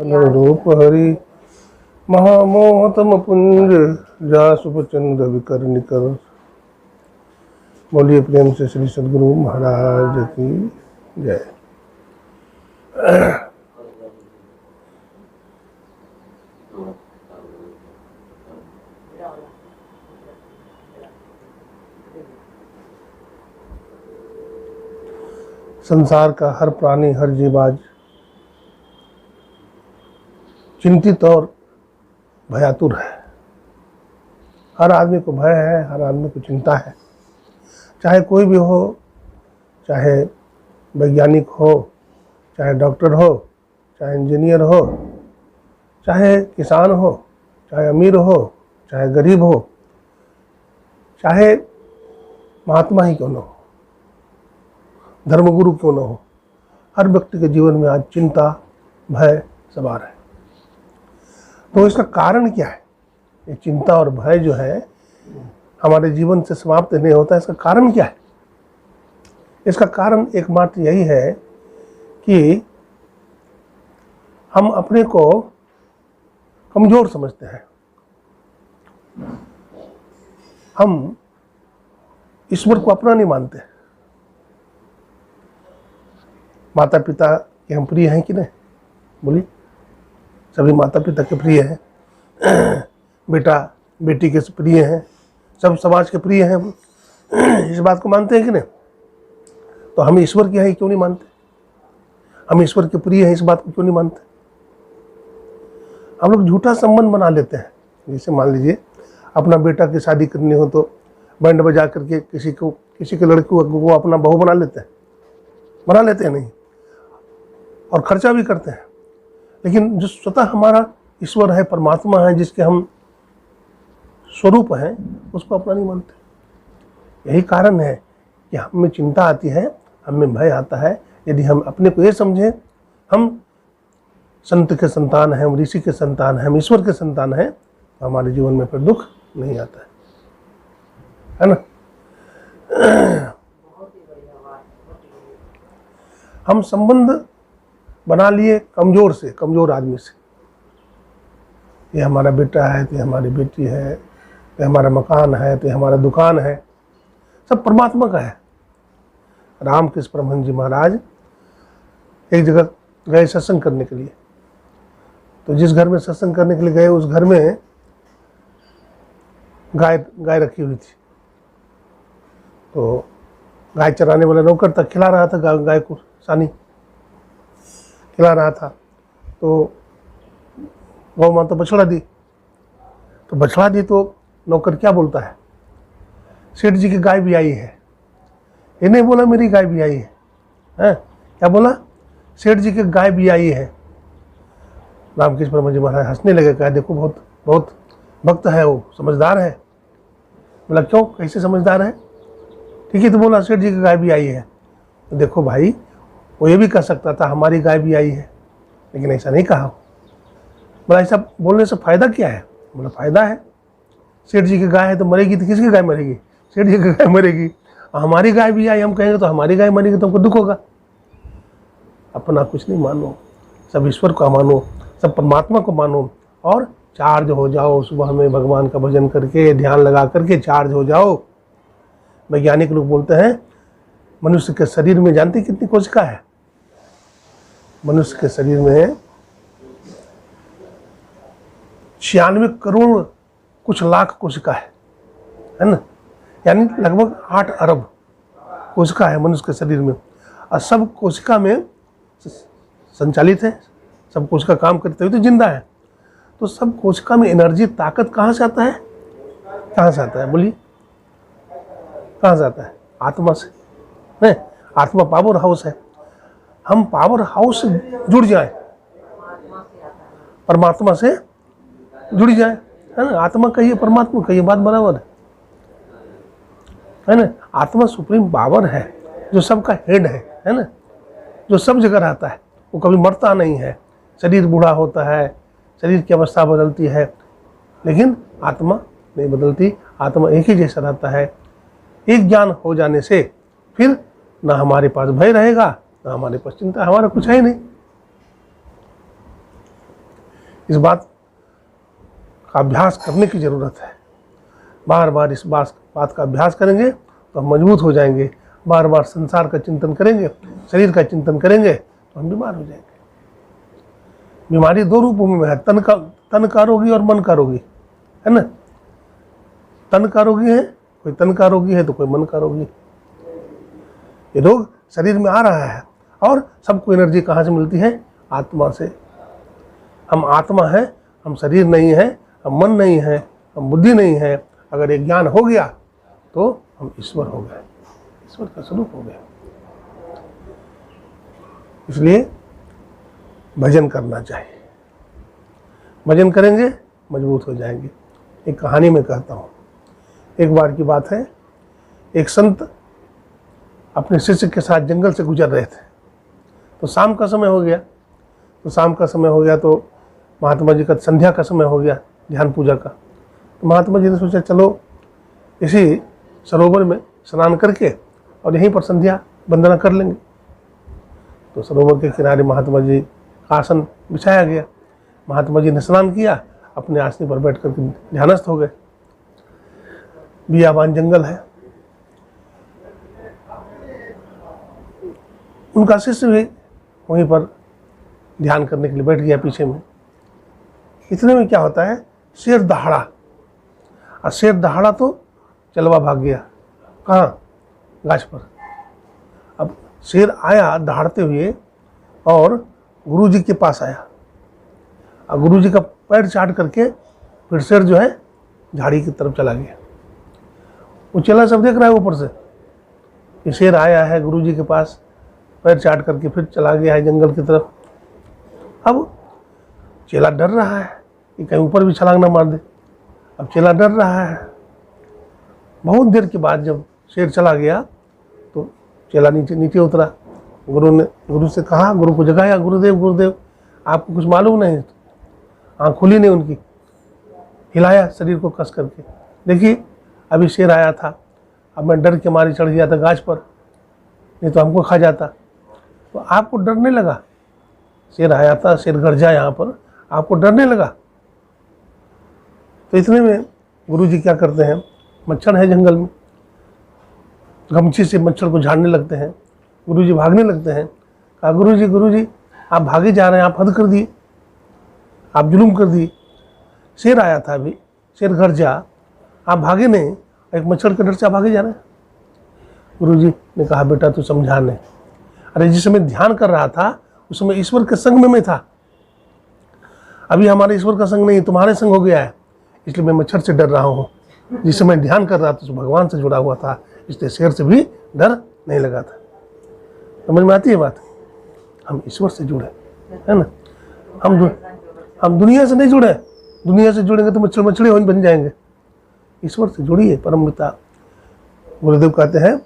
रूप हरि महामोहतम पुंज जासुप चंद्र विकर निकर। बोलिए प्रेम से श्री सद्गुरु महाराज की जय। संसार का हर प्राणी, हर जीव आज चिंतित और भयातुर है। हर आदमी को भय है, हर आदमी को चिंता है। चाहे कोई भी हो, चाहे वैज्ञानिक हो, चाहे डॉक्टर हो, चाहे इंजीनियर हो, चाहे किसान हो, चाहे अमीर हो, चाहे गरीब हो, चाहे महात्मा ही क्यों न हो, धर्मगुरु क्यों न हो, हर व्यक्ति के जीवन में आज चिंता, भय सवार है। तो इसका कारण क्या है? ये चिंता और भय जो है हमारे जीवन से समाप्त नहीं होता। इसका कारण क्या है? इसका कारण एकमात्र यही है कि हम अपने को कमजोर समझते हैं। हम ईश्वर को अपना नहीं मानते। माता पिता के हम प्रिय हैं कि नहीं? बोलिए, सभी माता पिता के प्रिय हैं, बेटा बेटी के प्रिय हैं, सब समाज के प्रिय हैं। इस बात को मानते हैं कि नहीं? तो हम ईश्वर के हैं क्यों नहीं मानते? हम ईश्वर के प्रिय हैं इस बात को क्यों नहीं मानते? हम लोग झूठा संबंध बना लेते हैं। जैसे मान लीजिए अपना बेटा की शादी करनी हो तो बैंड बजा करके किसी के लड़के को अपना बहू बना लेते हैं नहीं, और खर्चा भी करते हैं। लेकिन जो स्वतः हमारा ईश्वर है, परमात्मा है, जिसके हम स्वरूप हैं, उसको अपना नहीं मानते। यही कारण है कि हमें चिंता आती है, हमें भय आता है। यदि हम अपने को ये समझें हम संत के संतान हैं, हम ऋषि के संतान हैं, हम ईश्वर के संतान हैं, तो हमारे जीवन में फिर दुख नहीं आता है ना? हम संबंध बना लिए कमजोर आदमी से। ये हमारा बेटा है, तो हमारी बेटी है, तो हमारा मकान है, तो हमारा दुकान है, सब परमात्मा का है। रामकृष्ण परमहंस जी महाराज एक जगह गए सत्संग करने के लिए। तो जिस घर में सत्संग करने के लिए गए, उस घर में गाय रखी हुई थी। तो गाय चराने वाला नौकर तक खिला रहा था, गाय को सानी खिला रहा था। तो गौ माता बछड़ा दी। तो नौकर क्या बोलता है? सेठ जी की गाय भी आई है। ये नहीं बोला मेरी गाय भी आई है, क्या बोला? सेठ जी की गाय भी आई है। रामकृष्ण परमहंस जी महाराज हंसने लगे, कहा देखो बहुत भक्त है, वो समझदार है। बोला क्यों, कैसे समझदार है? ठीक है, तो बोला सेठ जी की गाय भी आई है। तो देखो भाई, वो ये भी कह सकता था हमारी गाय भी आई है, लेकिन ऐसा नहीं कहा। बोला ऐसा बोलने से फ़ायदा क्या है? बोला फ़ायदा है, सेठ जी की गाय है तो मरेगी, तो किसकी गाय मरेगी? सेठ जी की गाय मरेगी। हमारी गाय भी आई, हम कहेंगे तो हमारी गाय मरेगी, तो हमको दुख होगा। अपना कुछ नहीं मानो, सब ईश्वर को मानो, सब परमात्मा को मानो, और चार्ज हो जाओ। सुबह में भगवान का भजन करके, ध्यान लगा करके चार्ज हो जाओ। वैज्ञानिक लोग बोलते हैं मनुष्य के शरीर में जानते कितनी कोशिका है? मनुष्य के शरीर में 96 करोड़ कुछ लाख कोशिका है ना? यानी लगभग 8 अरब कोशिका है मनुष्य के शरीर में, और सब कोशिका में संचालित है, सब कोशिका काम करते हुए तो जिंदा है। तो सब कोशिका में एनर्जी, ताकत कहाँ से आता है? कहाँ से आता है? बोलिए, कहाँ से आता है? आत्मा से नहीं? आत्मा पावर हाउस है। हम पावर हाउस से जुड़ जाए, परमात्मा से जुड़ जाए, है ना? आत्मा कहिए, परमात्मा कहिए, बात बराबर है ना? आत्मा सुप्रीम पावर है, जो सबका हेड है ना? जो सब जगह रहता है, वो कभी मरता नहीं है। शरीर बूढ़ा होता है, शरीर की अवस्था बदलती है, लेकिन आत्मा नहीं बदलती। आत्मा एक ही जैसा रहता है। एक ज्ञान हो जाने से फिर ना हमारे पास भय रहेगा, ना हमारे पास चिंता, हमारा कुछ है ही नहीं। इस बात का अभ्यास करने की ज़रूरत है। बार बार इस बात का अभ्यास करेंगे तो हम मजबूत हो जाएंगे। बार बार संसार का चिंतन करेंगे, शरीर का चिंतन करेंगे तो हम बीमार हो जाएंगे। बीमारी दो रूपों में है, तन का रोगी और मन का रोगी, है ना। तन का रोगी है, कोई तन का रोगी है तो कोई मन का रोगी। ये रोग शरीर में आ रहा है और सबको एनर्जी कहाँ से मिलती है? आत्मा से। हम आत्मा है, हम शरीर नहीं है, हम मन नहीं है, हम बुद्धि नहीं है। अगर ये ज्ञान हो गया तो हम ईश्वर हो गए, ईश्वर का स्वरूप हो गए। इसलिए भजन करना चाहिए। भजन करेंगे मजबूत हो जाएंगे। एक कहानी में कहता हूँ, एक बार की बात है, एक संत अपने शिष्य के साथ जंगल से गुजर रहे थे। तो शाम का समय हो गया, तो महात्मा जी का संध्या का समय हो गया, ध्यान पूजा का। तो महात्मा जी ने सोचा चलो इसी सरोवर में स्नान करके और यहीं पर संध्या वंदना कर लेंगे। तो सरोवर के किनारे महात्मा जी का आसन बिछाया गया। महात्मा जी ने स्नान किया, अपने आसन पर बैठ कर ध्यानस्थ हो गए। बियाबान जंगल है। उनका शिष्य भी वहीं पर ध्यान करने के लिए बैठ गया पीछे में। इतने में क्या होता है, शेर दहाड़ा, और शेर दहाड़ा तो चलवा भाग गया। कहाँ? गाछ पर। अब शेर आया दहाड़ते हुए और गुरुजी के पास आया, और गुरुजी का पैर चाट करके फिर शेर जो है झाड़ी की तरफ चला गया। वो चेला सब देख रहा है ऊपर से कि शेर आया है गुरुजी के पास, पैर चाट करके फिर चला गया है जंगल की तरफ। अब चेला डर रहा है कि कहीं ऊपर भी छलांग ना मार दे। अब चेला डर रहा है। बहुत देर के बाद जब शेर चला गया तो चेला नीचे उतरा। गुरु से कहा, गुरु को जगाया, गुरुदेव आपको कुछ मालूम नहीं? आँख खुली नहीं उनकी। हिलाया शरीर को कस करके, देखिए अभी शेर आया था, अब मैं डर के मारे चढ़ गया था गाछ पर, नहीं तो हमको खा जाता। तो आपको डर नहीं लगा? शेर आया था, शेर गरजा यहाँ पर, आपको डर नहीं लगा? तो इतने में गुरुजी क्या करते हैं, मच्छर है जंगल में, गमछी से मच्छर को झाड़ने लगते हैं। गुरुजी भागने लगते हैं। कहा, गुरुजी आप भागे जा रहे हैं, आप हद कर दिए, आप जुल्म कर दिए। शेर आया था अभी, शेर गरजा, आप भागे नहीं, एक मच्छर के डर से आप भागे जा रहे हैं। गुरुजी ने कहा, बेटा तू समझा नहीं। अरे जिस समय ध्यान कर रहा था उस समय ईश्वर के संग में मैं था, अभी हमारे ईश्वर का संग नहीं, तुम्हारे संग हो गया है, इसलिए मैं मच्छर से डर रहा हूँ। जिस समय ध्यान कर रहा था तो भगवान से जुड़ा हुआ था, इसलिए शेर से भी डर नहीं लगा था। समझ में आती है बात? हम ईश्वर से जुड़े, है ना। हम दुनिया से नहीं जुड़े। दुनिया से जुड़ेंगे तो मछली बन जाएंगे। ईश्वर से जुड़िए, परम पिता। गुरुदेव कहते हैं,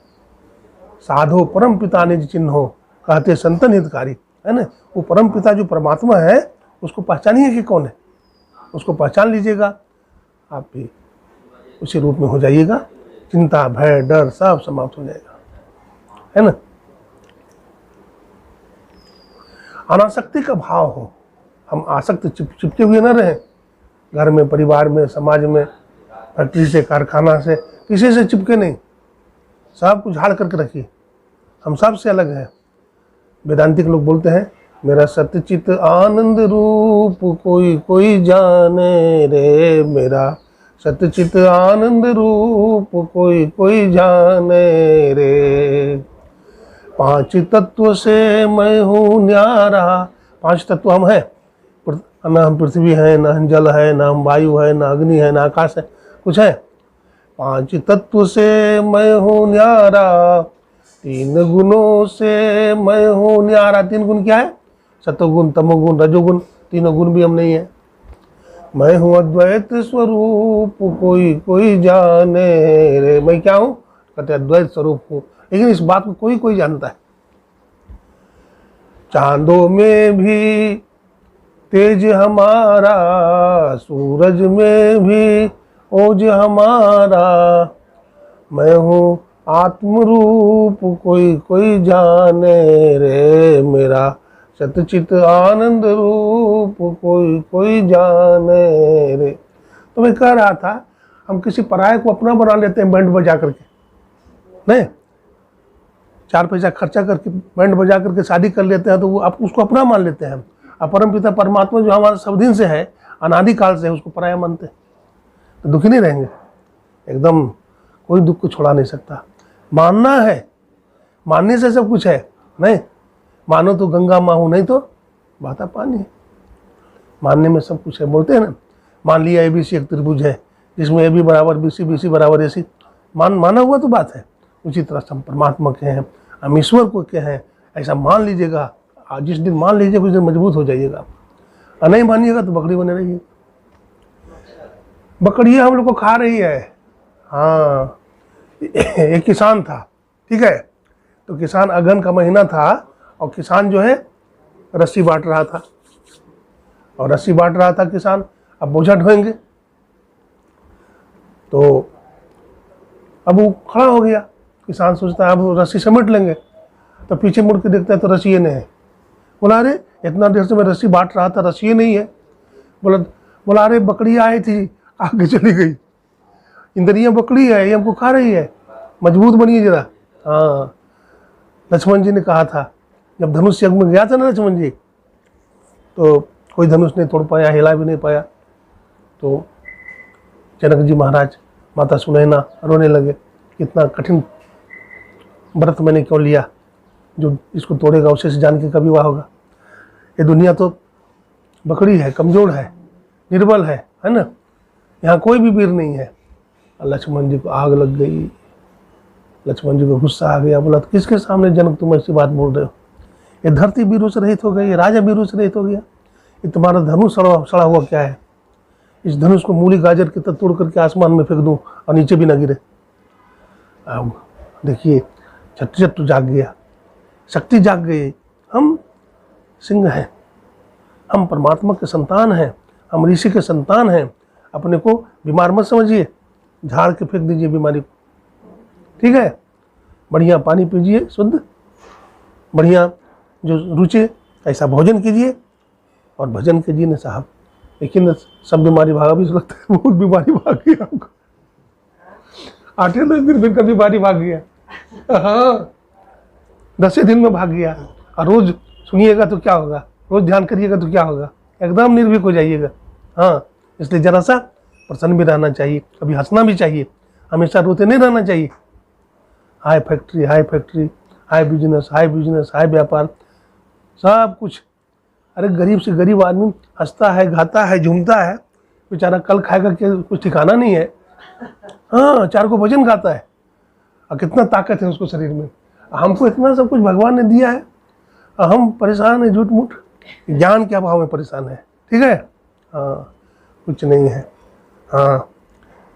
साधो परम पिता निज चिन्हो, कहते संतन हितकारी, है ना। वो परम पिता जो परमात्मा है उसको पहचानिए कि कौन है, उसको पहचान लीजिएगा, आप भी उसी रूप में हो जाइएगा। चिंता, भय, डर सब समाप्त हो जाएगा, है ना। अनासक्ति का भाव हो, हम आसक्त चिपके हुए न रहें। घर में, परिवार में, समाज में, फैक्ट्री से, कारखाना से, किसी से चिपके नहीं, सब कुछ झाड़ करके रखिए। हम सब से अलग हैं। वेदांतिक लोग बोलते हैं, मेरा सतचित आनंद रूप कोई जाने रे, मेरा सतचित आनंद रूप कोई जाने रे। पांच तत्व से मैं हूँ न्यारा। पांच तत्व हम हैं, न हम पृथ्वी है, न हम जल है, न हम वायु है, न अग्नि है, न आकाश है, कुछ है। पांच तत्व से मैं हूँ न्यारा, तीन गुणों से मैं हूँ न्यारा। तीन गुण क्या है? सतोगुण, तमोगुण, रजोगुण। तीनों गुण भी हम नहीं है। मैं हूँ अद्वैत स्वरूप कोई जाने रे। मैं क्या हूँ? कहते अद्वैत स्वरूप हूँ, लेकिन इस बात को कोई जानता है। चांदों में भी तेज हमारा, सूरज में भी ओज हमारा। मैं हूँ आत्मरूप कोई जाने रे, मेरा सतचित आनंद रूप कोई कोई जाने रे। तो मैं कह रहा था हम किसी पराये को अपना बना लेते हैं बैंड बजा करके, नहीं 4 पैसा खर्चा करके बैंड बजा करके शादी कर लेते हैं तो वो आप उसको अपना मान लेते हैं हम। और परमपिता परमात्मा जो हमारे सब दिन से है, अनादिकाल से है, उसको पराया मानते हैं तो दुखी नहीं रहेंगे एकदम। कोई दुख को छोड़ा नहीं सकता। मानना है, मानने से सब कुछ है। नहीं मानो तो गंगा माँ हूँ, नहीं तो बहता पानी है। मानने में सब कुछ है। बोलते हैं ना, मान लिया ABC एक त्रिभुज है जिसमें AB बराबर BC BC बराबर AC। माना हुआ तो बात है। उसी तरह से हम परमात्मा के हैं, हम ईश्वर को के हैं, ऐसा मान लीजिएगा। जिस दिन मान लीजिएगा उस दिन मजबूत हो जाइएगा, और नहीं मानिएगा तो बकरी बने रहिए। बकरियाँ हम लोग को खा रही है। हाँ, एक किसान था, ठीक है, तो किसान अगहन का महीना था और किसान जो है रस्सी बांट रहा था, और रस्सी बांट रहा था किसान। अब बोझा ढोएंगे तो अब वो खड़ा हो गया। किसान सोचता है अब रस्सी समेट लेंगे, तो पीछे मुड़ के देखता है तो रस्सी नहीं है। बोला अरे इतना देर से मैं रस्सी बांट रहा था, रस्सी नहीं है। बोला अरे बकरी आई थी आगे चली गई, इंद्रियां बकरी है, ये हमको खा रही है, मजबूत बनिए जरा। हाँ, लक्ष्मण जी ने कहा था जब धनुष यज्ञ में गया था ना लक्ष्मण जी, तो कोई धनुष नहीं तोड़ पाया, हिला भी नहीं पाया। तो जनक जी महाराज, माता सुनैना रोने लगे, कितना कठिन व्रत मैंने क्यों लिया, जो इसको तोड़ेगा उसे से जान के कभी हुआ होगा। ये दुनिया तो बकरी है, कमज़ोर है, निर्बल है ना, यहाँ कोई भी वीर नहीं है। लक्ष्मण जी को आग लग गई। लक्ष्मण जी को गुस्सा आ गया। बोला किसके सामने जनक तुम ऐसी बात बोल रहे हो? ये धरती वीरों से रहित हो गई, ये राजा वीरों से रहित हो गया, ये तुम्हारा धनुष सड़ा हुआ क्या है? इस धनुष को मूली गाजर की तरह तोड़ करके आसमान में फेंक दूं और नीचे भी न गिरे। देखिए छत्तू जाग गया, शक्ति जाग गई। हम सिंह हैं, हम परमात्मा के संतान हैं, हम ऋषि के संतान हैं। अपने को बीमार मत समझिए, झाड़ के फेंक दीजिए बीमारी को, ठीक है। बढ़िया पानी पीजिए शुद्ध, बढ़िया जो रुचि ऐसा भोजन कीजिए और भजन कीजिए न साहब। लेकिन सब बीमारी भागा भी लगता है, बहुत बीमारी भाग गई हमको। 8-10 दिन फिर कभी बीमारी भाग गया, हाँ 10 दिन में भाग गया। और रोज सुनिएगा तो क्या होगा, रोज ध्यान करिएगा तो क्या होगा, एकदम निर्भीक हो जाइएगा। हाँ, इसलिए जरा सा प्रसन्न भी रहना चाहिए, कभी हंसना भी चाहिए, हमेशा रोते नहीं रहना चाहिए। हाय फैक्ट्री, हाय फैक्ट्री, हाय बिजनेस, हाय बिजनेस, हाय व्यापार, सब कुछ। अरे गरीब से गरीब आदमी हंसता है, गाता है, झूमता है, बेचारा कल खाएगा क्या कुछ ठिकाना नहीं है। हाँ, 4 को भजन गाता है और कितना ताकत है उसको शरीर में। हमको इतना सब कुछ भगवान ने दिया है, हम परेशान हैं झूठ मूठ, ज्ञान के अभाव में परेशान है, ठीक है। हाँ, कुछ नहीं है। हाँ,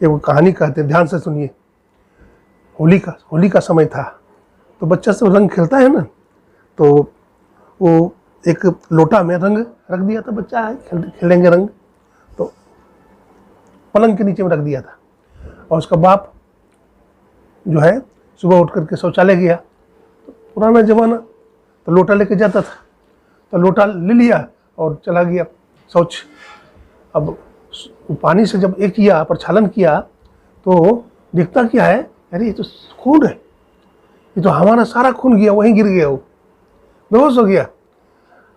ये वो कहानी कहते हैं, ध्यान से सुनिए। होली का समय था, तो बच्चा सब रंग खेलता है ना, तो वो एक लोटा में रंग रख दिया था। बच्चा है खेलेंगे रंग, तो पलंग के नीचे में रख दिया था। और उसका बाप जो है सुबह उठ करके शौचालय गया, तो पुराना जमाना, तो लोटा लेके जाता था, तो लोटा ले लिया और चला गया शौच। अब पानी से जब एक किया, प्रक्षालन किया, तो दिखता क्या है, अरे ये तो खून है, ये तो हमारा सारा खून गया, वहीं गिर गया, वो बेहोश हो गया।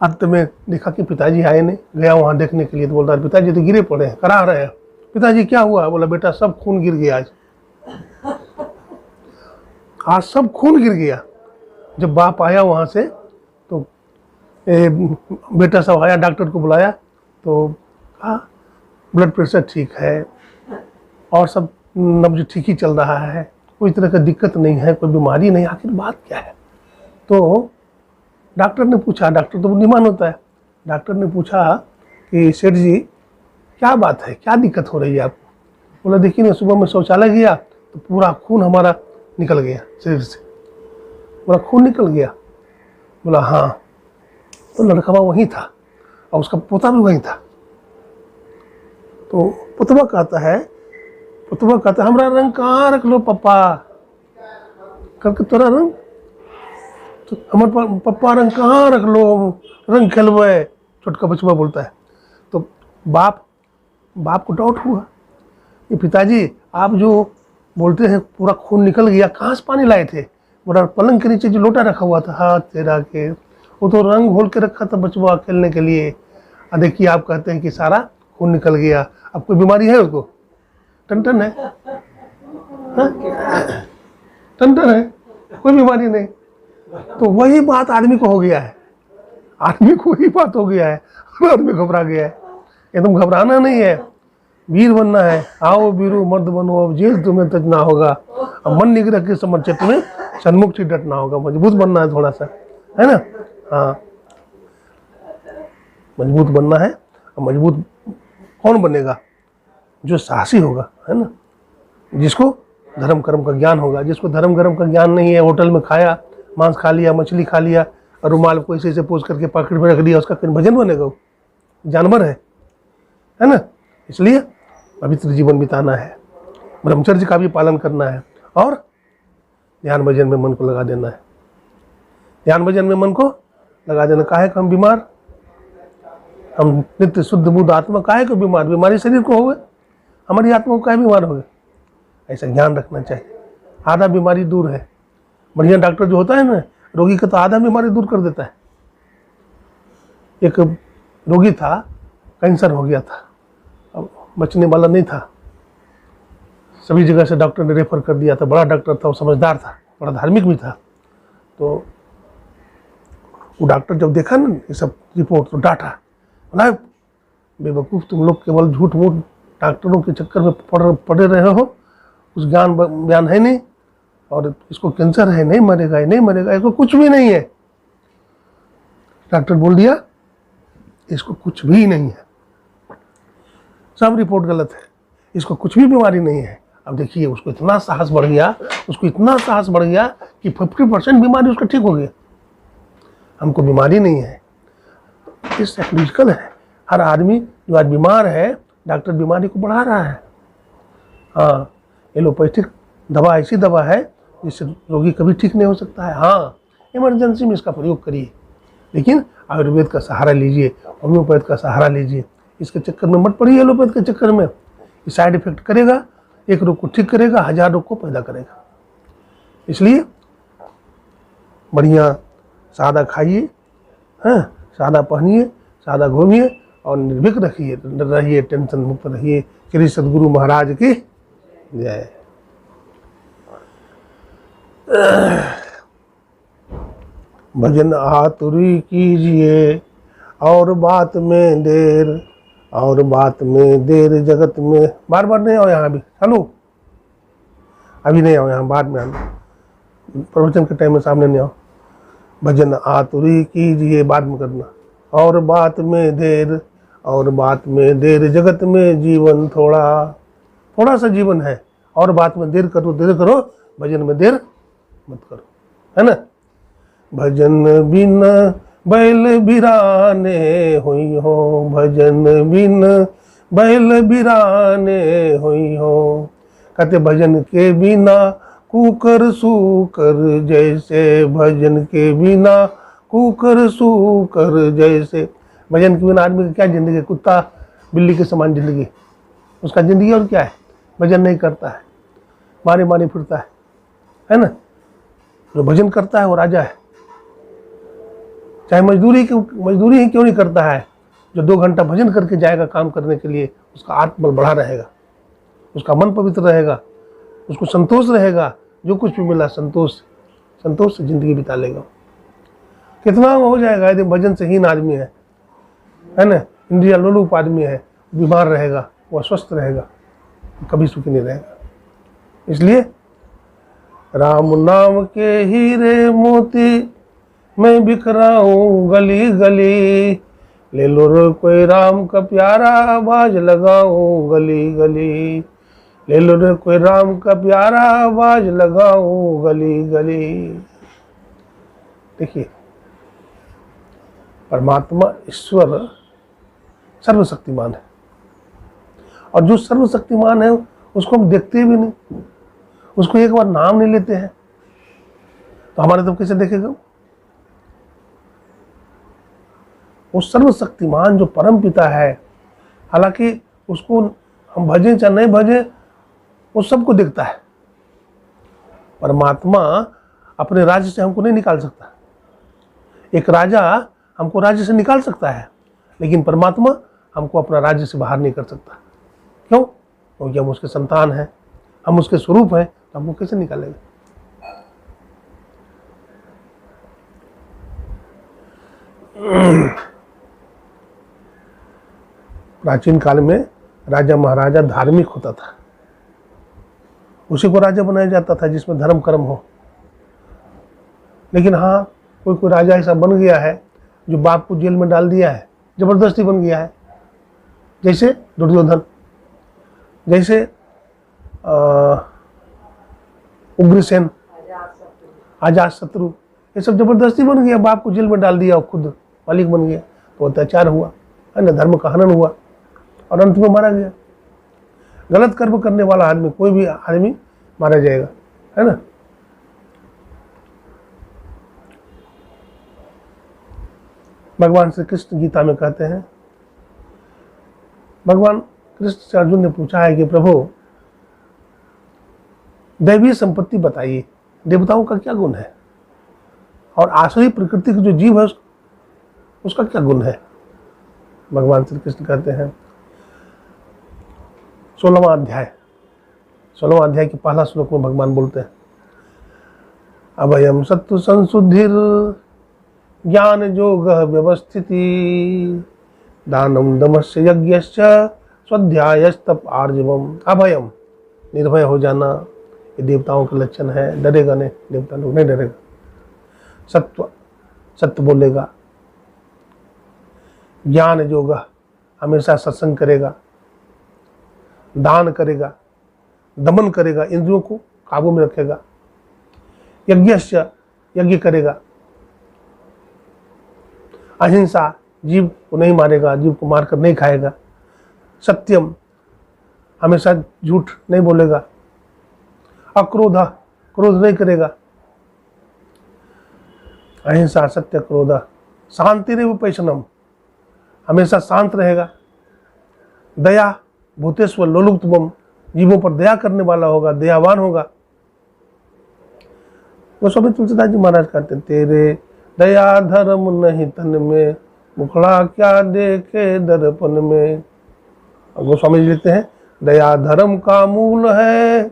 अंत में देखा कि पिताजी आए नहीं, गया वहाँ देखने के लिए, तो बोलता है पिताजी तो गिरे पड़े हैं, करा रहे हैं। पिताजी क्या हुआ? बोला बेटा सब खून गिर गया आज सब खून गिर गया। जब बाप आया वहाँ से, तो बेटा सब आया, डॉक्टर को बुलाया, तो कहा ब्लड प्रेशर ठीक है और सब नब्ज ठीक ही चल रहा है, कोई तरह का दिक्कत नहीं है, कोई बीमारी नहीं। आखिर बात क्या है? तो डॉक्टर ने पूछा, डॉक्टर तो बुद्धिमान होता है, डॉक्टर ने पूछा कि सेठ जी क्या बात है, क्या दिक्कत हो रही है आपको? बोला देखिए ना, सुबह में शौचालय गया तो पूरा खून हमारा निकल गया शरीर से, पूरा खून निकल गया। बोला हाँ, तो लड़का वहीं था और उसका पोता भी वहीं था। तो पुतवा कहता है हमारा रंग कहाँ रख लो पापा, करके तोरा रंग तो हमारे पप्पा रंग कहाँ रख लो, रंग खेलवे, छोटका बचवा बोलता है। तो बाप को डाउट हुआ, ये पिताजी आप जो बोलते हैं पूरा खून निकल गया, कहाँ से पानी लाए थे? बोला पलंग के नीचे जो लोटा रखा हुआ था, हाथ तेरा के, वो तो रंग घोल के रखा था बचवा खेलने के लिए। देखिए आप कहते हैं कि सारा खून निकल गया, अब कोई बीमारी है उसको? टन है, टन है, कोई बीमारी नहीं। तो वही बात आदमी को हो गया है, आदमी को वही बात हो गया है, आदमी घबरा गया है। एकदम घबराना नहीं है, वीर बनना है। आओ वीरू मर्द बनो, अब जेल तुम्हें तजना होगा, अब मन निग्रह के समर्चित में सन्मुख से डटना होगा। मजबूत बनना है थोड़ा सा, है ना? हाँ, मजबूत बनना है। और मजबूत कौन बनेगा? जो साहसी होगा, है ना, जिसको धर्म कर्म का ज्ञान होगा। जिसको धर्म कर्म का ज्ञान नहीं है, होटल में खाया, मांस खा लिया, मछली खा लिया और रुमाल को ऐसे ऐसे पोंछ करके पॉकेट में रख दिया, उसका फिर भजन बनेगा? वो जानवर है ना? इसलिए पवित्र जीवन बिताना है, ब्रह्मचर्य का भी पालन करना है और ध्यान भजन में मन को लगा देना है। ध्यान भजन में मन को लगा देना। काहे को हम बीमार, हम नित्य शुद्ध बुद्ध आत्मा काहे को बीमार? बीमारी शरीर को हो गए, हमारी आत्मा को काहे बीमार हो गए? ऐसा ज्ञान रखना चाहिए। आधा बीमारी दूर है। बढ़िया डॉक्टर जो होता है ना, रोगी का तो आधा बीमारी दूर कर देता है। एक रोगी था, कैंसर हो गया था, अब बचने वाला नहीं था, सभी जगह से डॉक्टर ने रेफर कर दिया था। बड़ा डॉक्टर था, वो समझदार था, बड़ा धार्मिक भी था। तो वो डॉक्टर जब देखा ना ये सब रिपोर्ट तो डांटा, बोला बेवकूफ़, तुम लोग केवल झूठ मूठ डॉक्टरों के चक्कर में पड़े रहे हो, कुछ ज्ञान बयान है नहीं, और इसको कैंसर है, नहीं मरेगा, ये नहीं मरेगा, इसको कुछ भी नहीं है। डॉक्टर बोल दिया इसको कुछ भी नहीं है, सब रिपोर्ट गलत है, इसको कुछ भी बीमारी नहीं है। अब देखिए उसको इतना साहस बढ़ गया, उसको इतना साहस बढ़ गया कि 50% बीमारी उसका ठीक हो गया। हमको बीमारी नहीं है, ये साइकोलॉजिकल है। हर आदमी जो आज बीमार है, डॉक्टर बीमारी को बढ़ा रहा है। हाँ, एलोपैथिक दवा ऐसी दवा है जिससे रोगी कभी ठीक नहीं हो सकता है। हाँ, इमरजेंसी में इसका प्रयोग करिए, लेकिन आयुर्वेद का सहारा लीजिए, होम्योपैथ का सहारा लीजिए। इसके चक्कर में मत पड़िए, एलोपैथ के चक्कर में। ये साइड इफेक्ट करेगा, एक रोग को ठीक करेगा, 1000 रोग को पैदा करेगा। इसलिए बढ़िया सादा खाइए, हाँ, सादा पहनिए, सादा घूमिए और निर्भीक रहिए, टेंशन मुक्त रहिए। श्री सद्गुरु महाराज की जय। भजन आतुरी कीजिए और बात में देर, और बात में देर जगत में। बार बार नहीं आओ यहाँ, अभी चलो, अभी नहीं आओ यहाँ, बाद में आना, प्रवचन के टाइम में सामने नहीं आओ। भजन आतुरी कीजिए, बाद में करना, और बात में देर, और बात में देर जगत में जीवन थोड़ा सा जीवन है, और बात में देर करो, भजन में देर मत करो, है ना? भजन बिन बैल बिराने हुई हो, भजन बिन बैल बिराने हुई हो। कहते भजन के बिना कुकर सूकर जैसे, भजन के बिना कुकर सूकर जैसे। भजन के बिना आदमी की क्या जिंदगी? कुत्ता बिल्ली के समान जिंदगी उसका जिंदगी। और क्या है? भजन नहीं करता है, मारे फिरता है ना? जो भजन करता है वो राजा है। चाहे मजदूरी ही क्यों नहीं करता है, जो 2 घंटा भजन करके जाएगा काम करने के लिए, उसका आत्मबल बढ़ा रहेगा, उसका मन पवित्र रहेगा, उसको संतोष रहेगा। जो कुछ भी मिला संतोष से जिंदगी बिता लेगा। कितना हो जाएगा यदि भजन से हीन आदमी है ना, इंद्रिया लोलुप आदमी है, बीमार रहेगा, वो अस्वस्थ रहेगा, कभी सुखी नहीं रहेगा। इसलिए राम नाम के हीरे मोती मैं बिखराऊं गली गली, ले लो रे कोई राम का प्यारा, आवाज लगाऊं गली गली, ले लो रे कोई राम का प्यारा, आवाज लगाऊं गली गली। देखिए, परमात्मा ईश्वर सर्वशक्तिमान है, और जो सर्वशक्तिमान है उसको हम देखते भी नहीं, उसको एक बार नाम नहीं लेते हैं, तो हमारे तो कैसे देखेगा? वो सर्वशक्तिमान जो परम पिता है, हालांकि उसको हम भजें चाहे नहीं भजें, वो सबको देखता है। परमात्मा अपने राज्य से हमको नहीं निकाल सकता। एक राजा हमको राज्य से निकाल सकता है, लेकिन परमात्मा हमको अपना राज्य से बाहर नहीं कर सकता। क्यों? क्योंकि हम उसके संतान हैं, हम उसके स्वरूप हैं, तो हमको कैसे निकालेंगे? प्राचीन काल में राजा महाराजा धार्मिक होता था, उसी को राजा बनाया जाता था जिसमें धर्म कर्म हो। लेकिन हाँ, कोई कोई राजा ऐसा बन गया है जो बाप को जेल में डाल दिया है, जबरदस्ती बन गया है, जैसे दुर्योधन, जैसे उग्रसेन, अजातशत्रु, ये सब जबरदस्ती बन गया, बाप को जेल में डाल दिया और खुद मालिक बन गया, तो अत्याचार हुआ है ना, धर्म का हनन हुआ और अंत में मारा गया। गलत कर्म करने वाला आदमी, कोई भी आदमी मारा जाएगा, है ना। भगवान श्री कृष्ण गीता में कहते हैं, भगवान कृष्ण से अर्जुन ने पूछा है कि प्रभु दैवीय संपत्ति बताइए, देवताओं का क्या गुण है और आसुरी प्रकृति के जो जीव है उसका क्या गुण है। भगवान श्री कृष्ण कहते हैं 16वां अध्याय के पहला श्लोक में भगवान बोलते हैं, अभयम सत्व संशुद्धिर ज्ञान योग व्यवस्थिति दानम दमस्य यज्ञश्च स्वाध्यायस्तप आर्जवम। अभयम, निर्भय हो जाना, ये देवताओं का लक्षण है। डरेगा नहीं, देवता लोग नहीं डरेगा। सत्य बोलेगा, ज्ञान योग, हमेशा सत्संग करेगा, दान करेगा, दमन करेगा, इंद्रियों को काबू में रखेगा, यज्ञश्च, यज्ञ करेगा, अहिंसा, जीव को नहीं मारेगा, जीव को मारकर नहीं खाएगा, सत्यम, हमेशा झूठ नहीं बोलेगा, अक्रोध, क्रोध नहीं करेगा, अहिंसा, सत्य, क्रोध, शांतिरेव पैशनम, हमेशा शांत रहेगा, दया, भूतेश्वर लोलुप्तम, जीवों पर दया करने वाला होगा, दयावान होगा। गोस्वामी तुलसीदास जी महाराज कहते हैं, तेरे दया धर्म नहीं तन में, मुखड़ा क्या देखे दर्पण में। गोस्वामी जी लिखते हैं, दया धर्म का मूल है,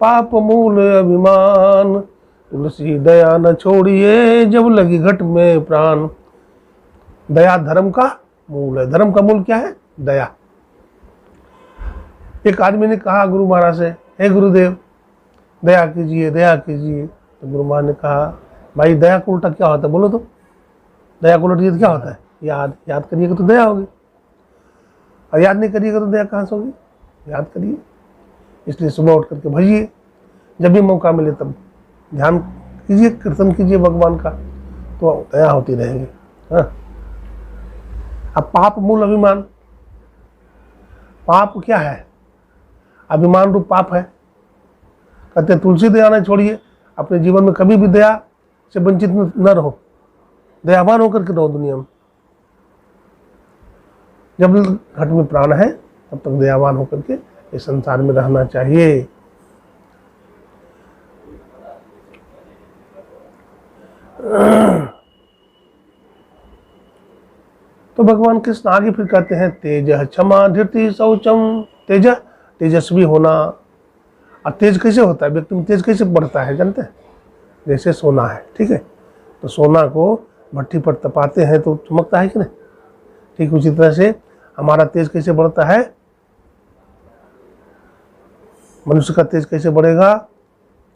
पाप मूल अभिमान, तुलसी दया न छोड़िए जब लगी घट में प्राण। दया धर्म का मूल है। धर्म का मूल क्या है? दया। एक आदमी ने कहा गुरु महाराज से, हे गुरुदेव दया कीजिए, दया कीजिए। तो गुरु महाराज ने कहा, भाई दया को उल्टा क्या होता है बोलो तो? दया को उल्टा क्या होता है? याद करिएगा तो दया होगी, और याद नहीं करिएगा तो दया कहाँ से होगी? याद करिए। इसलिए सुबह उठ करके भजिए, जब भी मौका मिले तब ध्यान कीजिए, कीर्तन कीजिए भगवान का, तो दया होती रहेगी। हाँ। अब पाप मूल अभिमान, पाप क्या है? अभिमान रूप पाप है। कहते तुलसी दया न छोड़िए, अपने जीवन में कभी भी दया से वंचित न रहो, दयावान होकर के रहो दुनिया में। जब घट में प्राण है तब तक दयावान होकर के इस संसार में रहना चाहिए। तो भगवान कृष्ण आगे फिर कहते हैं, तेज क्षमा धृति शौचम। तेजस्वी होना। और तेज कैसे होता है? व्यक्ति में तेज कैसे बढ़ता है जानते हैं? जैसे सोना है, ठीक है, तो सोना को भट्टी पर तपाते हैं तो चमकता है कि नहीं? ठीक उसी तरह से हमारा तेज कैसे बढ़ता है? मनुष्य का तेज कैसे बढ़ेगा?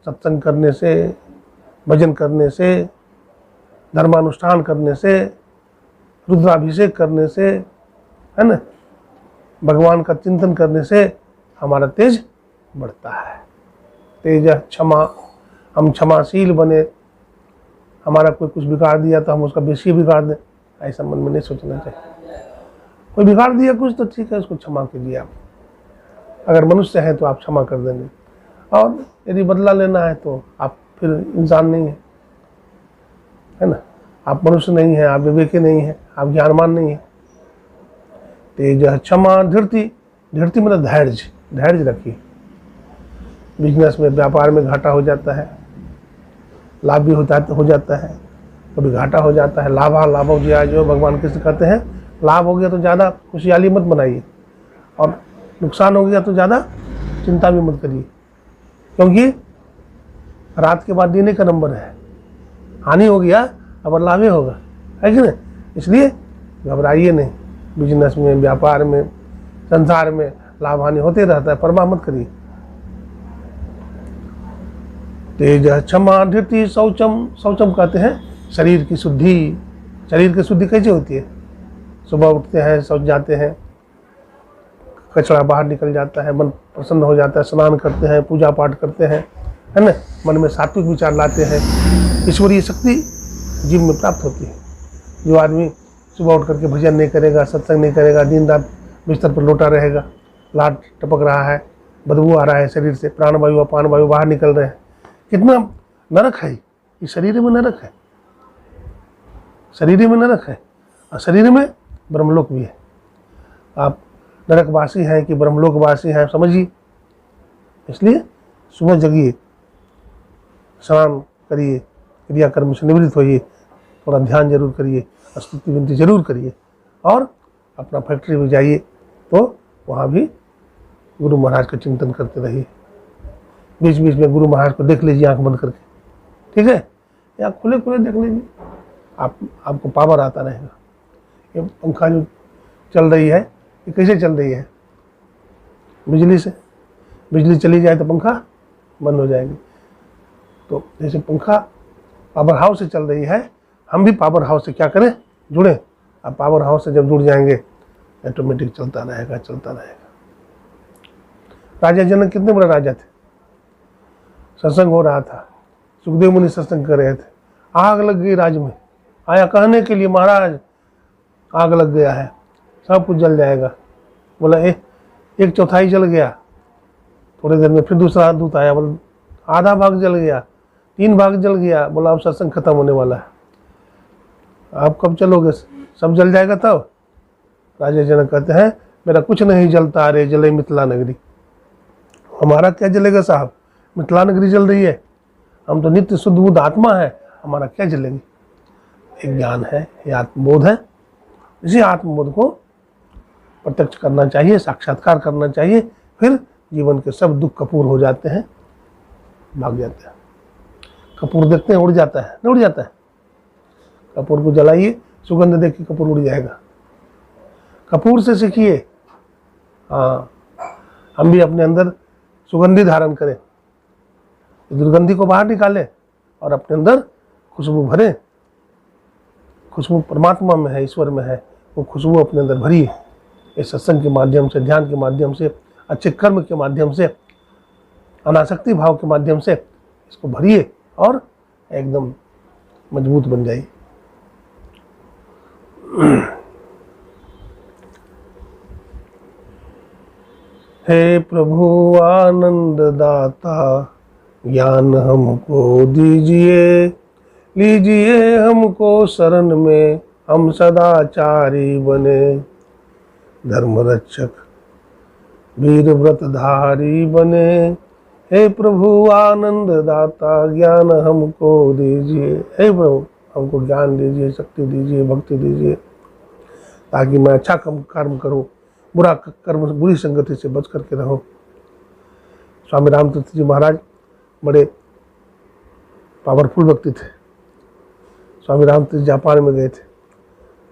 सत्संग करने से, भजन करने से, धर्मानुष्ठान करने से, रुद्राभिषेक करने से, है ना, भगवान का चिंतन करने से हमारा तेज बढ़ता है। तेज क्षमा, हम क्षमाशील बने। हमारा कोई कुछ बिगाड़ दिया तो हम उसका बेशी बिगाड़ दें, ऐसा मन में नहीं सोचना चाहिए। कोई बिगाड़ दिया कुछ तो ठीक है, उसको क्षमा कीजिए आप। अगर मनुष्य है तो आप क्षमा कर देंगे, और यदि बदला लेना है तो आप फिर इंसान नहीं है ना। आप मनुष्य नहीं हैं, आप विवेकी नहीं हैं, आप ज्ञानवान नहीं हैं। तेज क्षमा धीरति, धीरति मतलब धैर्य, धैर्य रखिए। बिजनेस में, व्यापार में घाटा हो जाता है, लाभ भी हो जाता है, कभी घाटा हो जाता है। लाभा लाभो जिया, जो भगवान कृष्ण कहते हैं, लाभ हो गया तो ज़्यादा खुशहाली मत बनाइए, और नुकसान हो गया तो ज़्यादा चिंता भी मत करिए, क्योंकि रात के बाद दिन का नंबर है। हानि हो गया अब लाभ ही होगा, है कि नहीं? इसलिए घबराइए नहीं। बिजनेस में, व्यापार में, संसार में लाभ हानि होते रहता है, परवाह मत करिए। तेज क्षमा धीरति शौचम, शौचम कहते हैं शरीर की शुद्धि। शरीर की शुद्धि कैसे होती है? सुबह उठते हैं, शौच जाते हैं, कचरा बाहर निकल जाता है, मन प्रसन्न हो जाता है, स्नान करते हैं, पूजा पाठ करते हैं, है ना, मन में सात्विक विचार लाते हैं, ईश्वरीय शक्ति जीव में प्राप्त होती है। जो आदमी सुबह उठ करके भजन नहीं करेगा, सत्संग नहीं करेगा, दिन रात बिस्तर पर लोटा रहेगा, लाट टपक रहा है, बदबू आ रहा है शरीर से, प्राण वायु अपान वायु बाहर निकल रहे हैं, कितना नरक है। ये शरीर में नरक है, शरीर में नरक है, और शरीर में ब्रह्मलोक भी है। आप नरकवासी हैं कि ब्रह्मलोकवासी हैं, समझिए। इसलिए सुबह जगिए, स्नान करिए, क्रियाकर्म से निवृत्त होइए, थोड़ा ध्यान जरूर करिए, स्तुति विनती जरूर करिए, और अपना फैक्ट्री में जाइए तो वहाँ भी गुरु महाराज का चिंतन करते रहिए। बीच बीच में गुरु महाराज को देख लीजिए आंख बंद करके, ठीक है, या खुले खुले देख लीजिए, आपको पावर आता रहेगा। ये पंखा जो चल रही है, ये कैसे चल रही है? बिजली से। बिजली चली जाए तो पंखा बंद हो जाएगी। तो जैसे पंखा पावर हाउस से चल रही है, हम भी पावर हाउस से क्या करें? जुड़े। अब पावर हाउस से जब जुड़ जाएंगे, ऑटोमेटिक चलता रहेगा, चलता रहेगा। राजा जनक कितने बड़े राजा थे। सत्संग हो रहा था, सुखदेव मुनि सत्संग कर रहे थे, आग लग गई राज में। आया कहने के लिए, महाराज आग लग गया है, सब कुछ जल जाएगा। बोला 1/4 जल गया। थोड़ी देर में फिर दूसरा दूत आया, बोला आधा भाग जल गया, 3 भाग जल गया। बोला अब सत्संग खत्म होने वाला है, आप कब चलोगे? सब जल जाएगा तब। राजा जनक कहते हैं मेरा कुछ नहीं जलता, अरे जले मिथिला नगरी। हमारा क्या जलेगा साहब? मिथिला नगरी जल रही है, हम तो नित्य शुद्ध बुद्ध आत्मा है, हमारा क्या जलेगी? एक ज्ञान है, ये आत्मबोध है। इसी आत्मबोध को प्रत्यक्ष करना चाहिए, साक्षात्कार करना चाहिए, फिर जीवन के सब दुख कपूर हो जाते हैं, भाग जाते हैं। कपूर देखते हैं उड़ जाता है, नहीं उड़ जाता है? कपूर को जलाइए, सुगंध देख के कपूर उड़ जाएगा। कपूर से सीखिए। हाँ, हम भी अपने अंदर सुगंधी धारण करें, दुर्गंधी को बाहर निकालें और अपने अंदर खुशबू भरें। खुशबू परमात्मा में है, ईश्वर में है, वो खुशबू अपने अंदर भरिए। इस सत्संग के माध्यम से, ध्यान के माध्यम से, अच्छे कर्म के माध्यम से, अनासक्ति भाव के माध्यम से इसको भरिए और एकदम मजबूत बन जाइए। हे प्रभु आनंद दाता, ज्ञान हमको दीजिए, लीजिए हमको शरण में, हम सदाचारी बने। धर्म रक्षक वीर व्रतधारी बने। हे प्रभु आनंद दाता, ज्ञान हमको दीजिए। हे प्रभु हमको ज्ञान दीजिए, शक्ति दीजिए, भक्ति दीजिए, ताकि मैं अच्छा कर्म करूं, बुरा कर्म, बुरी संगति से बच करके रहो। स्वामी रामतीर्थ जी महाराज बड़े पावरफुल व्यक्ति थे। स्वामी रामतीर्थ जापान में गए थे,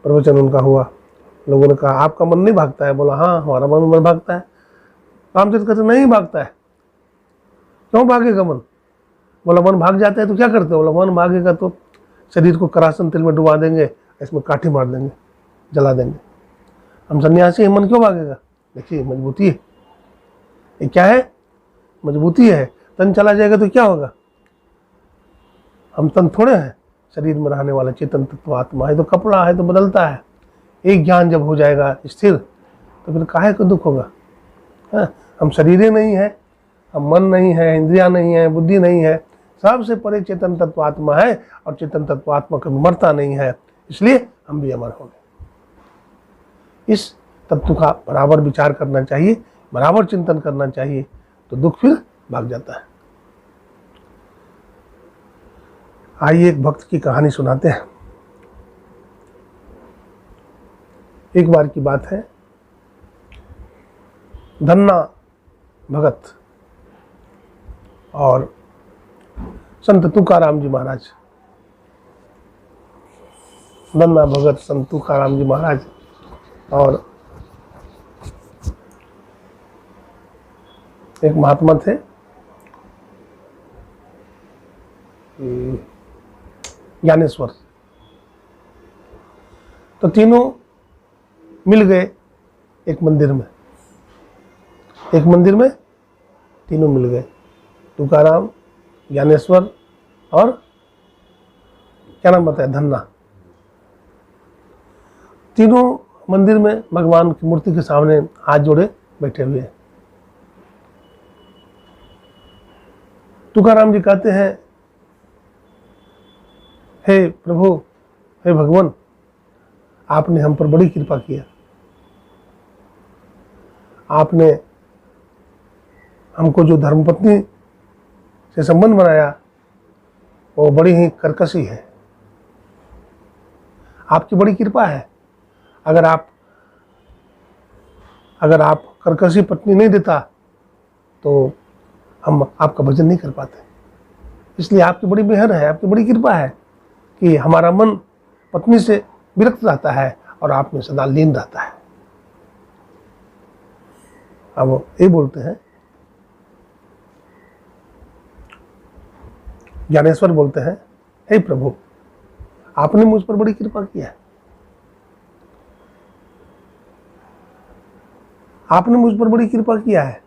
प्रवचन उनका हुआ। लोगों ने कहा आपका मन नहीं भागता है? बोला हाँ, हमारा मन भागता है। रामतीर्थ कहते नहीं भागता है। क्यों भागेगा मन? बोला मन भाग जाता है तो क्या करते हो? बोला मन भागेगा तो शरीर को करासन तेल में डुबा देंगे, इसमें काठी मार देंगे, जला देंगे। हम सन्यासी हैं, मन क्यों भागेगा? देखिए मजबूती है, ये क्या है? मजबूती है। तन चला जाएगा तो क्या होगा? हम तन थोड़े हैं, शरीर में रहने वाला चेतन तत्व आत्मा है, तो कपड़ा है तो बदलता है। एक ज्ञान जब हो जाएगा स्थिर, तो फिर काहे को दुख होगा? हम शरीर नहीं है, हम मन नहीं है, इंद्रियां नहीं है, बुद्धि नहीं है, सबसे परे चेतन तत्व आत्मा है और चेतन तत्व आत्मा कभी मरता नहीं है, इसलिए हम भी अमर होंगे। इस तत्व का बराबर विचार करना चाहिए, बराबर चिंतन करना चाहिए, तो दुख फिर भाग जाता है। आइए एक भक्त की कहानी सुनाते हैं। एक बार की बात है, धन्ना भगत और संत तुकाराम जी महाराज, धन्ना भगत संत तुकाराम जी महाराज और एक महात्मा थे, ज्ञानेश्वर। तो तीनों मिल गए एक मंदिर में, एक मंदिर में तीनों मिल गए, तुकाराम, ज्ञानेश्वर और क्या नाम बताया, धन्ना। तीनों मंदिर में भगवान की मूर्ति के सामने हाथ जोड़े बैठे हुए हैं। तुकाराम जी कहते हैं, हे प्रभु, हे भगवान, आपने हम पर बड़ी कृपा किया। आपने हमको जो धर्मपत्नी से संबंध बनाया वो बड़ी ही कर्कशी है। आपकी बड़ी कृपा है। अगर आप कर्कशी पत्नी नहीं देता तो हम आपका भजन नहीं कर पाते। इसलिए आपकी बड़ी मेहर है, आपकी बड़ी कृपा है कि हमारा मन पत्नी से विरक्त रहता है और आप में सदा लीन रहता है। अब ये बोलते हैं, ज्ञानेश्वर बोलते हैं, हे प्रभु, आपने मुझ पर बड़ी कृपा किया है। आपने मुझ पर बड़ी कृपा किया है।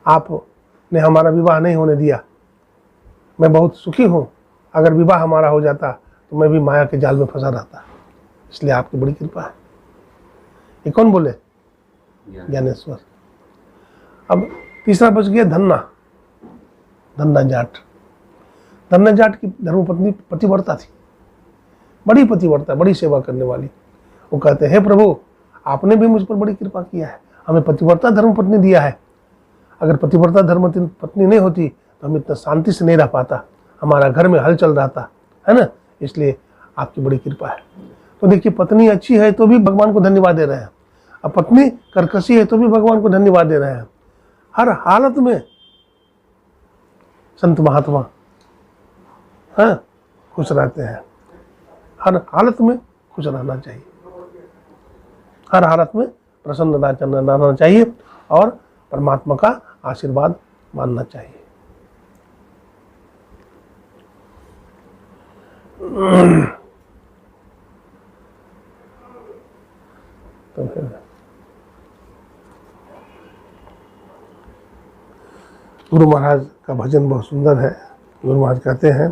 आपने हमारा विवाह नहीं होने दिया। मैं बहुत सुखी हूँ। अगर विवाह हमारा हो जाता तो मैं भी माया के जाल में फंसा रहता। इसलिए आपकी बड़ी कृपा है। ये कौन बोले? ज्ञानेश्वर। अब तीसरा बच गया धन्ना, धन्ना जाट। धन्ना जाट की धर्मपत्नी पतिव्रता थी, बड़ी पतिव्रता, बड़ी सेवा करने वाली। वो कहते हैं, हे प्रभु, आपने भी मुझ पर बड़ी कृपा किया है, हमें पतिव्रता धर्मपत्नी दिया है। अगर पतिव्रता धर्मपत्नी नहीं होती तो हम इतना शांति से नहीं रह पाता, हमारा घर में हलचल रहता है ना। इसलिए आपकी बड़ी कृपा है। तो देखिए, पत्नी अच्छी है तो भी भगवान को धन्यवाद दे रहे हैं, अब पत्नी कर्कशी है तो भी भगवान को धन्यवाद दे रहे हैं। हर हालत में संत महात्मा खुश रहते हैं। हर हालत में खुश रहना चाहिए, हर हालत में प्रसन्न रहना चाहिए और परमात्मा का आशीर्वाद मानना चाहिए। तो फिर गुरु महाराज का भजन बहुत सुंदर है। गुरु महाराज कहते हैं,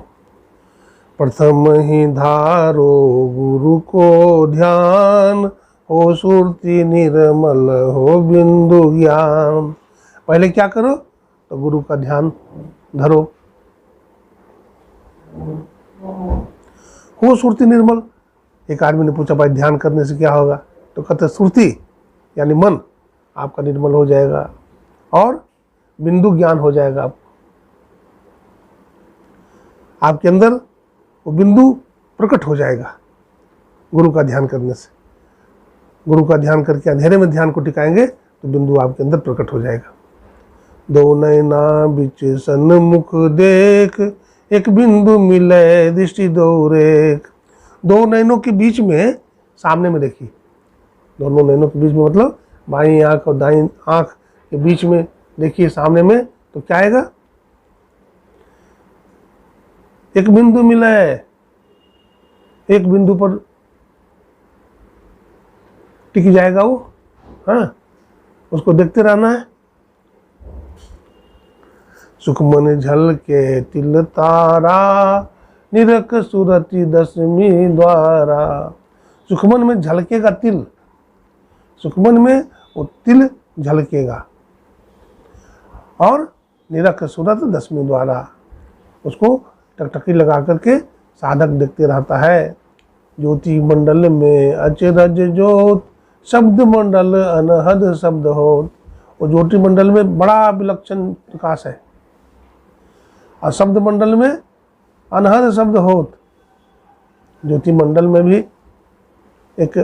प्रथम ही धारो गुरु को ध्यान, हो सुरति निर्मल हो बिंदु ज्ञान। पहले क्या करो? तो गुरु का ध्यान धरो। हो सुरति निर्मल। एक आदमी ने पूछा, भाई ध्यान करने से क्या होगा? तो कहते सुरति यानी मन आपका निर्मल हो जाएगा और बिंदु ज्ञान हो जाएगा। आपके अंदर वो बिंदु प्रकट हो जाएगा गुरु का ध्यान करने से। गुरु का ध्यान करके अंधेरे में ध्यान को टिकाएंगे तो बिंदु आपके अंदर प्रकट हो जाएगा। दो नैना बिच सन्मुख देख, एक बिंदु मिले दृष्टि दो रेख। दो नैनों के बीच में, सामने में देखिए, दोनों नैनों के बीच में मतलब बाईं आंख और दाईं आंख के बीच में देखिए सामने में, तो क्या आएगा? एक बिंदु मिला है, एक बिंदु पर टिक जाएगा वो। उसको देखते रहना है। सुखमन झलके तिल तारा, निरख सुरति दसमी द्वारा। सुखमन में झलकेगा तिल, सुखमन में वो तिल झलकेगा और निरख सुरत दसमी द्वारा। उसको टकटकी लगा करके साधक देखते रहता है। ज्योति मंडल में अचरज जोत, शब्द मंडल अनहद शब्द होत। वो ज्योति मंडल में बड़ा विलक्षण प्रकाश है और शब्द मंडल में अनहद शब्द होत। ज्योति मंडल में भी एक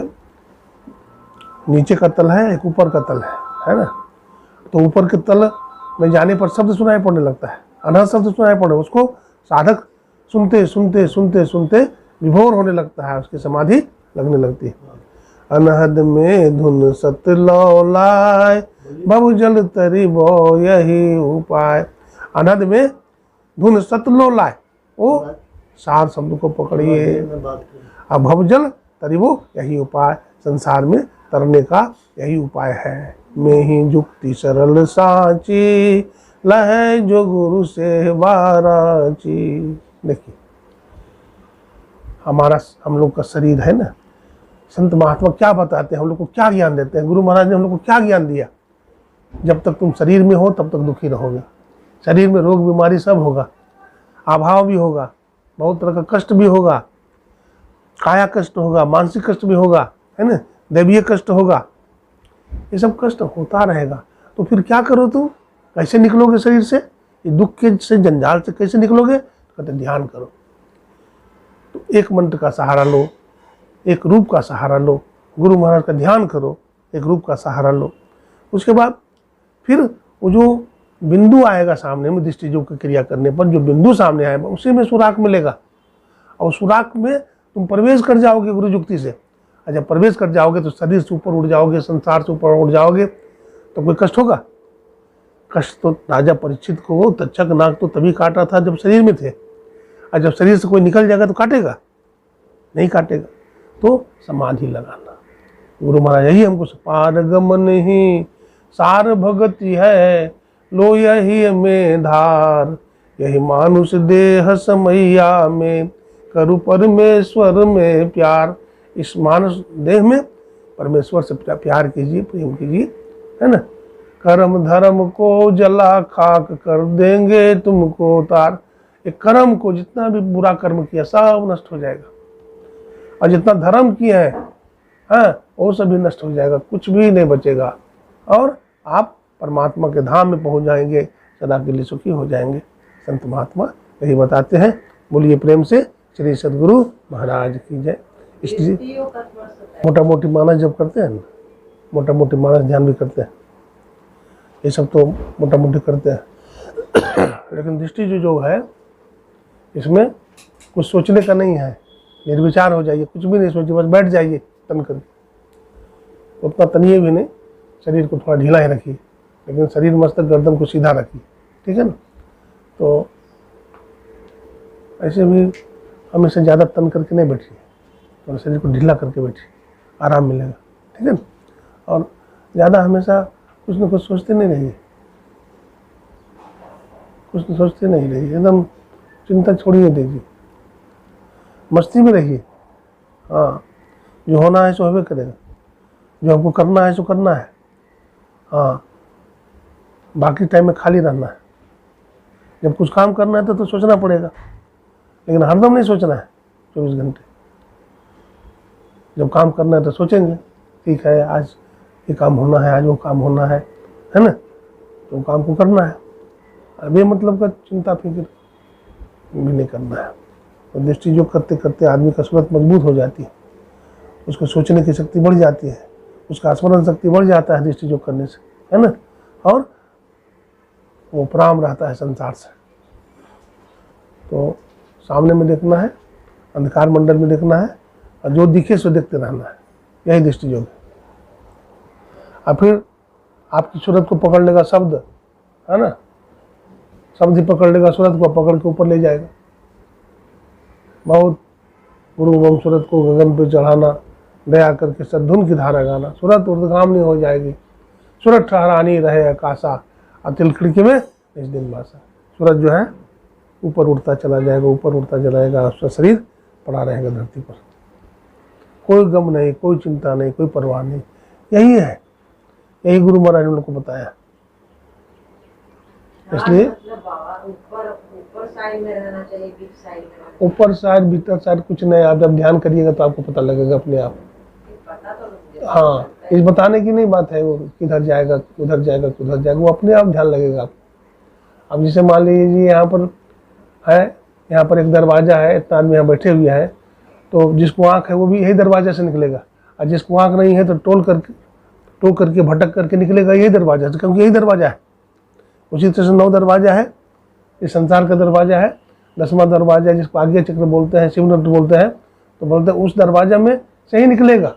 नीचे का तल है, एक ऊपर का तल है ना। तो ऊपर के तल में जाने पर शब्द सुनाई पड़ने लगता है, अनहद शब्द सुनाई पड़े, उसको साधक सुनते सुनते सुनते सुनते विभोर होने लगता है, उसकी समाधि लगने लगती है। अनहद में धुन सत लौलाय, भव जल तरी बो यही उपाय। अनहद में धुन सत लौलाय, वो सार शब्द को पकड़िए। अब भव जल तरिबो यही उपाय, संसार में तरने का यही उपाय है। मैं ही जुक्ति सरल साची, लहे जो गुरु से बाराची। देखिए हम लोग का शरीर है ना, संत महात्मा क्या बताते हैं, हम लोग को क्या ज्ञान देते हैं, गुरु महाराज ने हम लोग को क्या ज्ञान दिया। जब तक तुम शरीर में हो तब तक दुखी रहोगे, शरीर में रोग बीमारी सब होगा, अभाव भी होगा, बहुत तरह का कष्ट भी होगा, काया कष्ट होगा, मानसिक कष्ट भी होगा, है ना, दैवीय कष्ट होगा, ये सब कष्ट होता रहेगा। तो फिर क्या करो तुम, कैसे निकलोगे शरीर से, ये दुख के से जंजाल से कैसे निकलोगे? कहते ध्यान करो। तो एक मंत्र का सहारा लो, एक रूप का सहारा लो, गुरु महाराज का ध्यान करो, एक रूप का सहारा लो। उसके बाद फिर वो जो बिंदु आएगा सामने में, दृष्टि योग की क्रिया करने पर जो बिंदु सामने आएगा उसी में सुराग मिलेगा, और सुराग में तुम प्रवेश कर जाओगे गुरु युक्ति से। और जब प्रवेश कर जाओगे तो शरीर से ऊपर उड़ जाओगे, संसार से ऊपर उड़ जाओगे, तो कोई कष्ट होगा? कष्ट तो राजा परीक्षित को तक्षक नाग तो तभी काटा था जब शरीर में थे, और जब शरीर से कोई निकल जाएगा तो काटेगा? नहीं काटेगा। तो समाधि लगाना। गुरु महाराज यही हमको पारगमन ही सार भगति है, लो यही में धार, यही मानुष देह समैया में, करु परमेश्वर में प्यार। इस मानुष देह में परमेश्वर से प्यार कीजिए, प्रेम कीजिए, है ना। कर्म धर्म को जला खाक कर देंगे तुमको तार। एक कर्म को, जितना भी बुरा कर्म किया सब नष्ट हो जाएगा, और जितना धर्म किया है हाँ वो सभी नष्ट हो जाएगा, कुछ भी नहीं बचेगा, और आप परमात्मा के धाम में पहुंच जाएंगे, सदा के लिए सुखी हो जाएंगे। संत महात्मा यही बताते हैं। बोलिए प्रेम से श्री सद्गुरु महाराज की जय। इसलिए मोटा मोटी मानस जब करते हैं ना, मोटा मोटी मानस ध्यान भी करते हैं, ये सब तो मोटा मोटी करते हैं लेकिन दृष्टि जो है इसमें कुछ सोचने का नहीं है, निर्विचार हो जाइए, कुछ भी नहीं सोचिए, बस बैठ जाइए तन करके। तो उतना तनिए भी नहीं, शरीर को थोड़ा ढीला ही रखिए, लेकिन शरीर मस्तक गर्दन को सीधा रखिए, ठीक है ना। तो ऐसे भी हमेशा ज़्यादा तन करके नहीं बैठिए, थोड़ा शरीर को ढीला करके बैठिए, आराम मिलेगा, ठीक है ना। और ज़्यादा हमेशा कुछ न कुछ सोचते नहीं रहिए, कुछ न सोचते नहीं रहिए, एकदम चिंता छोड़िए दीजिए, मस्ती में रहिए। हाँ, जो होना है सो होवे करेगा, जो हमको करना है सो करना है। हाँ, बाकी टाइम में खाली रहना है। जब कुछ काम करना है तो सोचना पड़ेगा, लेकिन हरदम नहीं सोचना है 24 घंटे। जब काम करना है तो सोचेंगे, ठीक है आज ये काम होना है, आज वो काम होना है ना, तो काम को करना है। अब ये मतलब का चिंता फिक्र भी नहीं करना है। तो दृष्टि योग करते करते आदमी का सूरत मजबूत हो जाती है, उसको सोचने की शक्ति बढ़ जाती है, उसका स्मरण शक्ति बढ़ जाता है दृष्टि योग करने से, है ना। और वो प्राम रहता है संसार से। तो सामने में देखना है, अंधकार मंडल में देखना है, और जो दिखे सो देखते रहना है, यही दृष्टि योग है। और फिर आपकी सूरत को पकड़ लेगा शब्द, है ना, शब्द ही पकड़ लेगा, सूरत को पकड़ के ऊपर ले जाएगा। बहुत गुरु बम सूरत को गगन पे चढ़ाना, दया करके सद्धुन की धारा गाना, सूरत ऊर्ध्वगामिनी हो जाएगी। सूरत ठहरानी रहे आकाशा, अतिल खिड़की में इस दिन बासा। सूरज जो है ऊपर उड़ता चला जाएगा, ऊपर उड़ता चला जाएगा, उसका शरीर पड़ा रहेगा धरती पर। कोई गम नहीं, कोई चिंता नहीं, कोई परवाह नहीं। यही है, यही गुरु महाराज ने लोग को बताया। इसलिए ऊपर साइड में रहना चाहिए, बीच साइड में। ऊपर साइड भीतर साइड कुछ नहीं, आप जब ध्यान करिएगा तो आपको पता लगेगा अपने आप। पता तो मुझे हाँ, इस बताने की नहीं बात है वो किधर जाएगा उधर जाएगा उधर जाएगा, वो अपने आप ध्यान लगेगा आपको। अब जैसे मान लीजिए यहाँ पर है, यहाँ पर एक दरवाजा है, इतना आदमी यहाँ बैठे हुए हैं, तो जिसको आँख है वो भी यही दरवाजा से निकलेगा, और जिसको आँख नहीं है तो टोल करके भटक करके निकलेगा यही दरवाजा से, क्योंकि यही दरवाजा है। उसी तरह से 9 दरवाजा है, इस संसार का दरवाजा है। 10वां दरवाजा जिसको आज्ञा चक्र बोलते हैं, शिवनट बोलते हैं, तो बोलते हैं उस दरवाजा में से ही निकलेगा,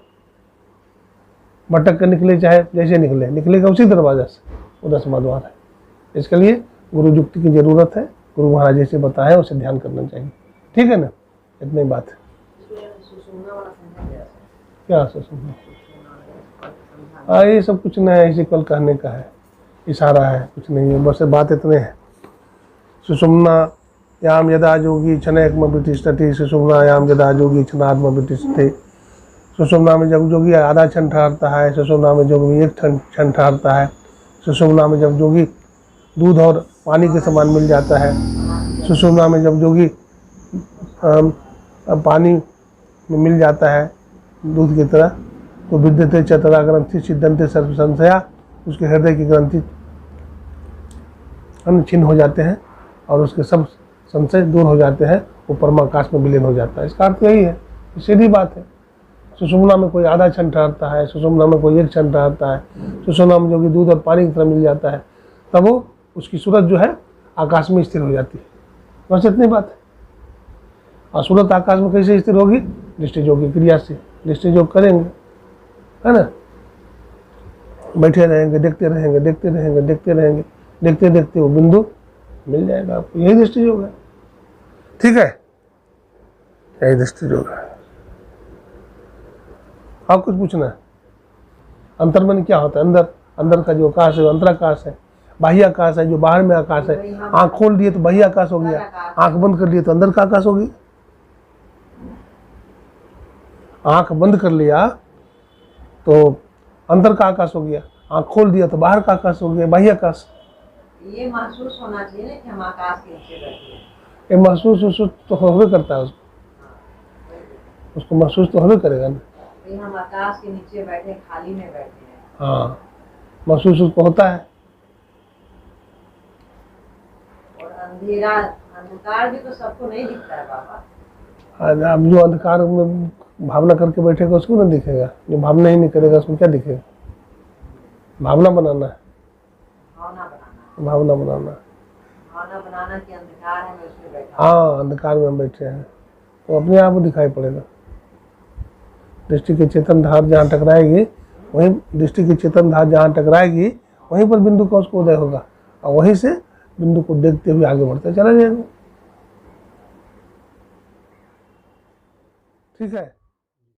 भटक कर निकले चाहे जैसे निकलेगा उसी दरवाजा से, वो 10वां द्वार है। इसके लिए गुरु युक्ति की जरूरत है, गुरु महाराज जैसे बताए उसे ध्यान करना चाहिए। ठीक है ना, इतनी बात है। क्या सुषुम्ना? ये सब कुछ नहीं है, इसी कल कहने का है, इशारा है, कुछ नहीं है, बस बात इतने है। सुषुम्ना याम यदा योगी क्षणैकम प्रतिष्ठति, सुषुम्ना याम यदा योगी क्षणात्म प्रतिष्ठति। सुषुम्ना में जब योगी आधा क्षण ठहरता है, सुषुम्ना में योगी 1 क्षण ठहरता है, सुषुम्ना में जब योगी दूध और पानी के समान मिल जाता है, सुषुम्ना में जब योगी पानी में मिल जाता है दूध की तरह, तो विद्यते चतरा ग्रंथि सिद्धंते सर्व संशया, उसके हृदय की ग्रंथि छिन्न हो जाते हैं और उसके सब संशय दूर हो जाते हैं, वो परमाकाश में विलीन हो जाता है। इसका अर्थ यही है, सीधी बात है। सुषुम्ना में कोई आधा क्षण ठहरता है, सुषुम्ना में कोई 1 क्षण ठहरता है, सुषुम्ना में जो कि दूध और पानी की तरह मिल जाता है, तब वो उसकी सूरत जो है आकाश में स्थिर हो जाती है। बस इतनी बात है। और सूरत आकाश में कैसे स्थिर होगी? दृष्टि योग की क्रिया से। दृष्टि योग करेंगे, है ना, बैठे रहेंगे, देखते रहेंगे, देखते रहेंगे, देखते रहेंगे, देखते देखते वो बिंदु मिल जाएगा आपको। यही दृष्टि योग है। ठीक है, यही दृष्टि योग है। आप कुछ पूछना है? अंतर्मन क्या होता है? अंदर का जो आकाश है वो अंतराकाश है, बाह्य आकाश है जो बाहर में आकाश है। आंख खोल दिए तो बाह्य आकाश हो गया, आंख बंद कर लिए तो अंदर का आकाश होगी। आंख बंद कर लिया तो अंदर का आकाश हो गया, आंख खोल दिया तो बाहर का आकाश हो गया, बाह्य आकाश। ये महसूस होना चाहिए ना कि हम आकाश के नीचे बैठे हैं। ये महसूस तो होबे करता है, उसको महसूस तो होबे करेगा ना। हम आकाश के नीचे बैठे, खाली में बैठे हैं। हाँ, महसूस उसको होता है। और अंधकार भी तो सबको नहीं दिखता है बाबा। अब जो अंधकार में भावना करके बैठेगा उसको ना दिखेगा, जो भावना ही नहीं करेगा उसको क्या दिखेगा? भावना बनाना है, भावना बनाना कि अंधकार है मैं उसमें बैठा। हाँ, अंधकार में हम बैठे हैं तो अपने आप दिखाई पड़ेगा। दृष्टि की चेतन धार जहाँ टकराएगी, वहीं दृष्टि की चेतन धार जहाँ टकराएगी वहीं पर बिंदु का उसको उदय होगा, और वहीं से बिंदु को देखते हुए आगे बढ़ते चला जाएगा। ठीक है।